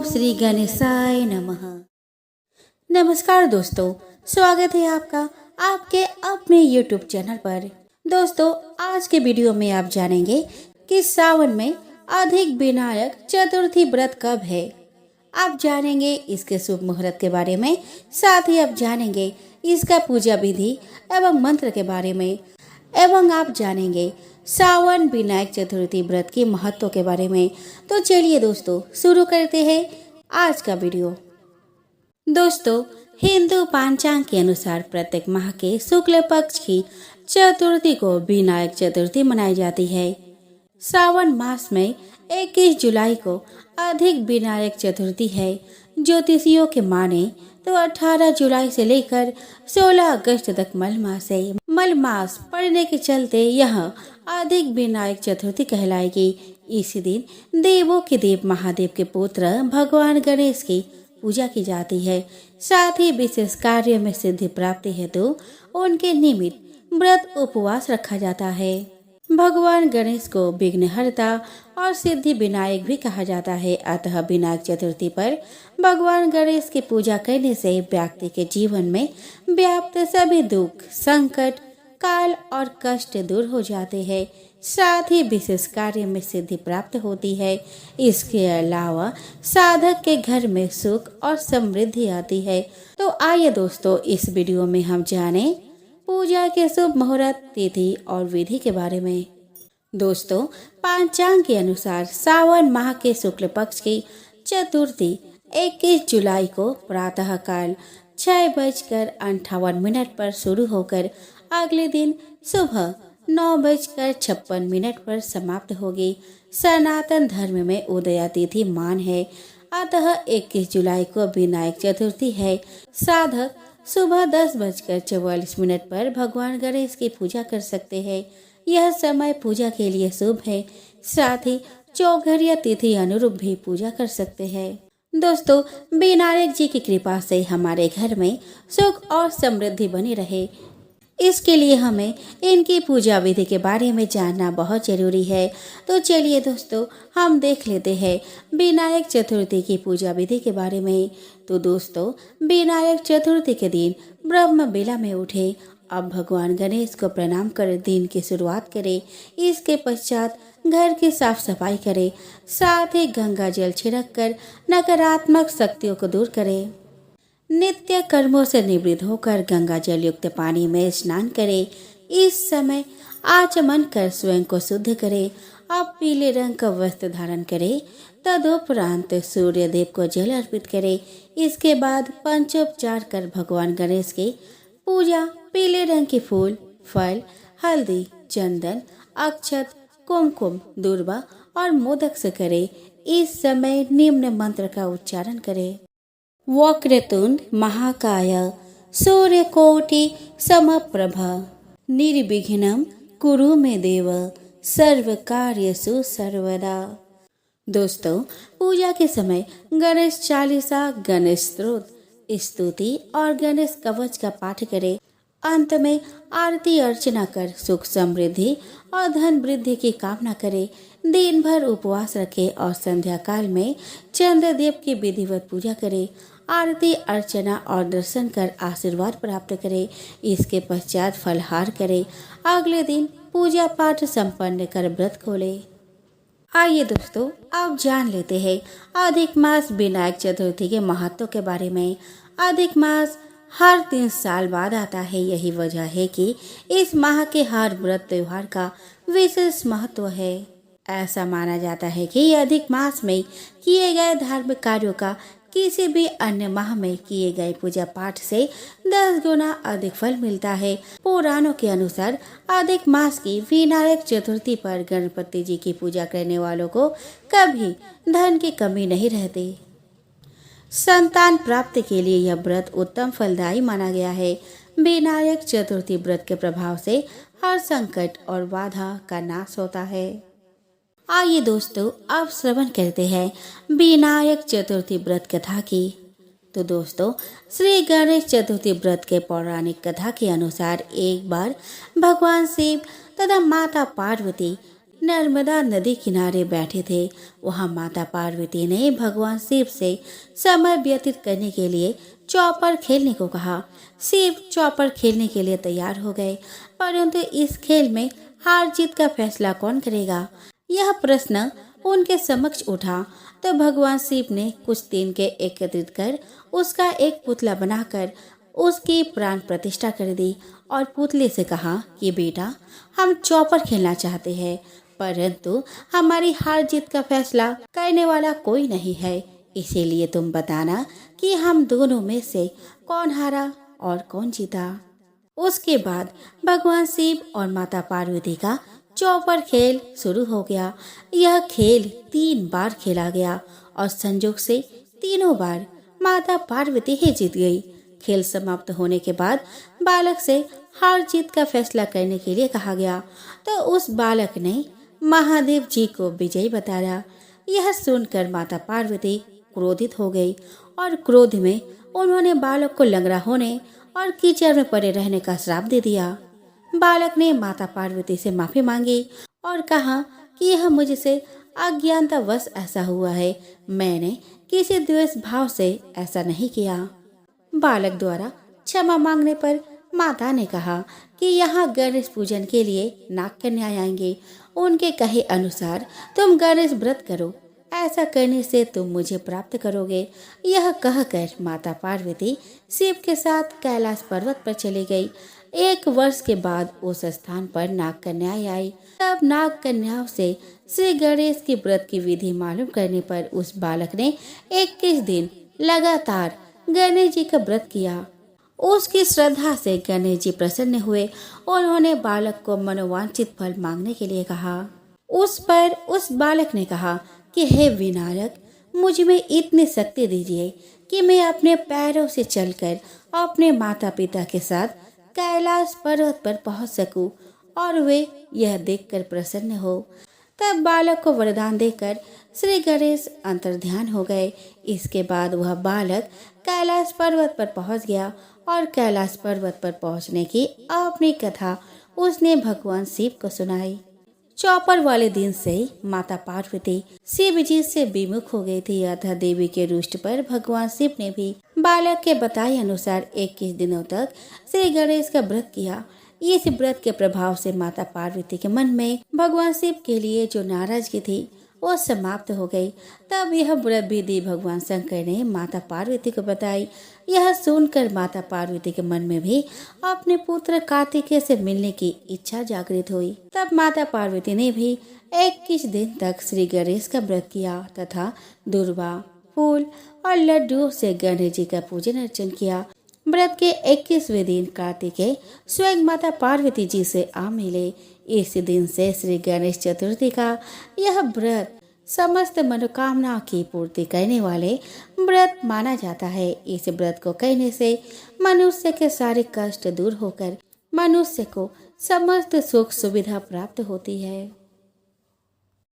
श्री गणेशाय नमः। नमस्कार दोस्तों, स्वागत है आपका आपके अपने YouTube चैनल पर। दोस्तों, आज के वीडियो में आप जानेंगे कि सावन में अधिक विनायक चतुर्थी व्रत कब है। आप जानेंगे इसके शुभ मुहूर्त के बारे में, साथ ही आप जानेंगे इसका पूजा विधि एवं मंत्र के बारे में, एवं आप जानेंगे सावन विनायक चतुर्थी व्रत के महत्व के बारे में। तो चलिए दोस्तों, शुरू करते हैं आज का वीडियो। दोस्तों, हिंदू पंचांग के अनुसार प्रत्येक माह के शुक्ल पक्ष की चतुर्थी को विनायक चतुर्थी मनाई जाती है। सावन मास में 21 जुलाई को अधिक विनायक चतुर्थी है। ज्योतिषियों के माने तो 18 जुलाई से लेकर 16 अगस्त तक मलमास है। मलमास पड़ने के चलते यह अधिक विनायक चतुर्थी कहलाएगी। इसी दिन देवों के देव महादेव के पुत्र भगवान गणेश की पूजा की जाती है। साथ ही विशेष कार्य में सिद्धि प्राप्ति हेतु उनके निमित्त व्रत उपवास रखा जाता है। भगवान गणेश को विघ्नहर्ता और सिद्धि विनायक भी कहा जाता है। अतः विनायक चतुर्थी पर भगवान गणेश की पूजा करने से व्यक्ति के जीवन में व्याप्त सभी दुख, संकट, काल और कष्ट दूर हो जाते हैं। साथ ही विशेष कार्य में सिद्धि प्राप्त होती है। इसके अलावा साधक के घर में सुख और समृद्धि आती है। तो आइए दोस्तों, इस वीडियो में हम जानें पूजा के शुभ मुहूर्त, तिथि और विधि के बारे में। दोस्तों, पंचांग के अनुसार सावन माह के शुक्ल पक्ष की चतुर्थी 21 जुलाई को प्रातः काल 6:58 पर शुरू होकर अगले दिन सुबह 9:56 पर समाप्त होगी। सनातन धर्म में उदया तिथि मान है, अतः 21 जुलाई को विनायक चतुर्थी है। साधक सुबह 10:44 पर भगवान गणेश की पूजा कर सकते हैं। यह समय पूजा के लिए शुभ है। साथ ही चौघर या तिथि अनुरूप भी पूजा कर सकते हैं। दोस्तों, विनायक जी की कृपा से हमारे घर में सुख और समृद्धि बनी रहे, इसके लिए हमें इनकी पूजा विधि के बारे में जानना बहुत जरूरी है। तो चलिए दोस्तों, हम देख लेते हैं विनायक चतुर्थी की पूजा विधि के बारे में। तो दोस्तों, विनायक चतुर्थी के दिन ब्रह्म बेला में उठे। अब भगवान गणेश को प्रणाम कर दिन की शुरुआत करें। इसके पश्चात घर की साफ सफाई करें। साथ ही गंगा जल छिड़क कर नकारात्मक शक्तियों को दूर करें। नित्य कर्मों से निवृत्त होकर गंगा जल युक्त पानी में स्नान करें। इस समय आचमन कर स्वयं को शुद्ध करें। अब पीले रंग का वस्त्र धारण करें। तदुपरांत सूर्य देव को जल अर्पित करें। इसके बाद पंचोपचार कर भगवान गणेश की पूजा पीले रंग के फूल, फल, हल्दी, चंदन, अक्षत, कुमकुम, दूर्वा और मोदक से करें। इस समय निम्न मंत्र का उच्चारण करें। वक्रतुंड महाकाय सूर्यकोटि समप्रभ निर्विघ्नं कुरु मे देव सर्व कार्यसु सर्वदा। दोस्तों, पूजा के समय गणेश चालीसा, गणेश स्तोत्र, स्तुति और गणेश कवच का पाठ करें। अंत में आरती अर्चना कर सुख समृद्धि और धन वृद्धि की कामना करें। दिन भर उपवास रखें और संध्या काल में चंद्रदेव की विधिवत पूजा करें। आरती अर्चना और दर्शन कर आशीर्वाद प्राप्त करें। इसके पश्चात फलहार करें। अगले दिन पूजा पाठ संपन्न कर व्रत खोलें। आइए दोस्तों, अब जान लेते हैं अधिक मास विनायक चतुर्थी के महत्व के बारे में। अधिक मास हर 3 साल बाद आता है। यही वजह है कि इस माह के हर व्रत त्योहार का विशेष महत्व है। ऐसा माना जाता है कि अधिक मास में किए गए धार्मिक कार्यों का किसी भी अन्य माह में किए गए पूजा पाठ से 10 गुना अधिक फल मिलता है। पुराणों के अनुसार अधिक मास की विनायक चतुर्थी पर गणपति जी की पूजा करने वालों को कभी धन की कमी नहीं रहती। संतान प्राप्ति के लिए यह व्रत उत्तम फलदायी माना गया है। विनायक चतुर्थी व्रत के प्रभाव से हर संकट और बाधा का नाश होता है। आइए दोस्तों, अब श्रवण करते हैं विनायक चतुर्थी व्रत कथा की। तो दोस्तों, श्री गणेश चतुर्थी व्रत के पौराणिक कथा के अनुसार एक बार भगवान शिव तथा माता पार्वती नर्मदा नदी किनारे बैठे थे। वहां माता पार्वती ने भगवान शिव से समय व्यतीत करने के लिए चौपर खेलने को कहा। शिव चौपर खेलने के लिए तैयार हो गए, परंतु इस खेल में हार जीत का फैसला कौन करेगा, यह प्रश्न उनके समक्ष उठा। तो भगवान शिव ने कुछ दिन के एकत्रित कर उसका एक पुतला बनाकर उसकी प्राण प्रतिष्ठा कर दी और पुतले से कहा कि बेटा, हम चौपर खेलना चाहते हैं, परंतु हमारी हार जीत का फैसला करने वाला कोई नहीं है। इसीलिए तुम बताना कि हम दोनों में से कौन हारा और कौन जीता। उसके बाद भगवान शिव और माता पार्वती का चौपर खेल शुरू हो गया। यह खेल 3 बार खेला गया और संयोग से तीनों बार माता पार्वती ही जीत गई। खेल समाप्त होने के बाद बालक से हार जीत का फैसला करने के लिए कहा गया, तो उस बालक ने महादेव जी को विजयी बताया। यह सुनकर माता पार्वती क्रोधित हो गई और क्रोध में उन्होंने बालक को लंगड़ा होने और कीचड़ में पड़े रहने का श्राप दे दिया। बालक ने माता पार्वती से माफी मांगी और कहा कि यह मुझसे अज्ञानतावश ऐसा हुआ है, मैंने किसी द्वेष भाव से ऐसा नहीं किया। बालक द्वारा क्षमा मांगने पर माता ने कहा कि यहाँ गणेश पूजन के लिए नाग कन्या आएंगे, उनके कहे अनुसार तुम गणेश व्रत करो, ऐसा करने से तुम मुझे प्राप्त करोगे। यह कहकर माता पार्वती शिव के साथ कैलाश पर्वत पर चली गई। 1 वर्ष के बाद उस स्थान पर नाग कन्याएं आई। तब नाग कन्याओं से श्री गणेश की व्रत की विधि मालूम करने पर उस बालक ने 21 दिन लगातार गणेश जी का व्रत किया। उसकी श्रद्धा से गणेश जी प्रसन्न हुए। उन्होंने बालक को मनोवांछित फल मांगने के लिए कहा। उस पर उस बालक ने कहा कि हे विनायक, मुझ में इतनी शक्ति दीजिए कि मैं अपने पैरों से चलकर अपने माता पिता के साथ कैलाश पर्वत पर पहुंच सकूं और वे यह देखकर प्रसन्न हो। तब बालक को वरदान देकर श्री गणेश अंतर्ध्यान हो गए। इसके बाद वह बालक कैलाश पर्वत पर पहुंच गया और कैलाश पर्वत पर पहुंचने की अपनी कथा उसने भगवान शिव को सुनाई। चौपर वाले दिन से माता पार्वती शिव जी से विमुख हो गई थी, अतः देवी के रुष्ट पर भगवान शिव ने भी बालक के बताए अनुसार 21 दिनों तक श्री गणेश का व्रत किया। इस व्रत के प्रभाव से माता पार्वती के मन में भगवान शिव के लिए जो नाराजगी थी वो समाप्त हो गई। तब यह व्रत विधि भगवान शंकर ने माता पार्वती को बताई। यह सुनकर माता पार्वती के मन में भी अपने पुत्र कार्तिकेय से मिलने की इच्छा जागृत हुई। तब माता पार्वती ने भी 21 दिन तक श्री गणेश का व्रत किया तथा दुर्वा, फूल और लड्डुओं से गणेश जी का पूजन अर्चन किया। व्रत के 21वें दिन कार्तिकेय स्वयं माता पार्वती जी से आ मिले। इस दिन से श्री गणेश चतुर्थी का यह व्रत समस्त मनोकामनाओं की पूर्ति करने वाले व्रत माना जाता है। इस व्रत को करने से मनुष्य के सारे कष्ट दूर होकर मनुष्य को समस्त सुख सुविधा प्राप्त होती है।